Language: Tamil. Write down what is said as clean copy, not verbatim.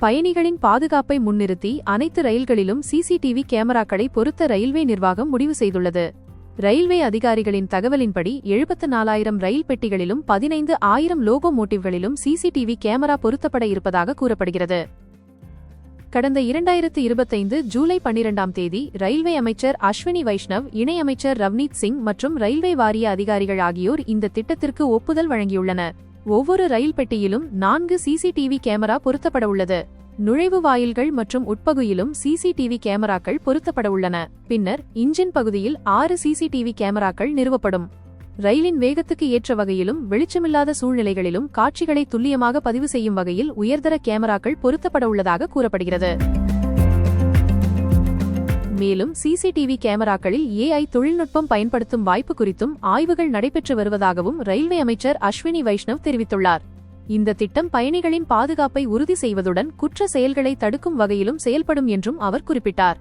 பயணிகளின் பாதுகாப்பை முன்னிறுத்தி அனைத்து ரயில்களிலும் சிசிடிவி கேமராக்களை பொருத்த ரயில்வே நிர்வாகம் முடிவு செய்துள்ளது. ரயில்வே அதிகாரிகளின் தகவலின்படி 74,000 ரயில் பெட்டிகளிலும் 15,000 லோகோமோட்டிவ்களிலும் சிசிடிவி கேமரா பொருத்தப்பட இருப்பதாக கூறப்படுகிறது. கடந்த 2025 ஜூலை 12ஆம் தேதி ரயில்வே அமைச்சர் அஸ்வினி வைஷ்ணவ், இணை அமைச்சர் ரவ்னீத் சிங் மற்றும் ரயில்வே வாரிய அதிகாரிகள் ஆகியோர் இந்த திட்டத்திற்கு ஒப்புதல் வழங்கியுள்ளனர். ஒவ்வொரு ரயில் பெட்டியிலும் 4 சிசிடிவி கேமரா பொருத்தப்பட உள்ளது. நுழைவு வாயில்கள் மற்றும் உட்பகுதியிலும் சிசிடிவி கேமராக்கள் பொருத்தப்பட உள்ளன. பின்னர் இன்ஜின் பகுதியில் 6 சிசிடிவி கேமராக்கள் நிறுவப்படும். ரயிலின் வேகத்துக்கு ஏற்ற வகையிலும் வெளிச்சமில்லாத சூழ்நிலைகளிலும் காட்சிகளை துல்லியமாக பதிவு செய்யும் வகையில் உயர்தர கேமராக்கள் பொருத்தப்பட உள்ளதாக கூறப்படுகிறது. மேலும் சிசிடிவி கேமராக்களில் AI தொழில்நுட்பம் பயன்படுத்தும் வாய்ப்பு குறித்தும் ஆய்வுகள் நடைபெற்று வருவதாகவும் ரயில்வே அமைச்சர் அஸ்வினி வைஷ்ணவ் தெரிவித்துள்ளார். இந்த திட்டம் பயணிகளின் பாதுகாப்பை உறுதி செய்வதுடன் குற்ற செயல்களை தடுக்கும் வகையிலும் செயல்படும் என்றும் அவர் குறிப்பிட்டார்.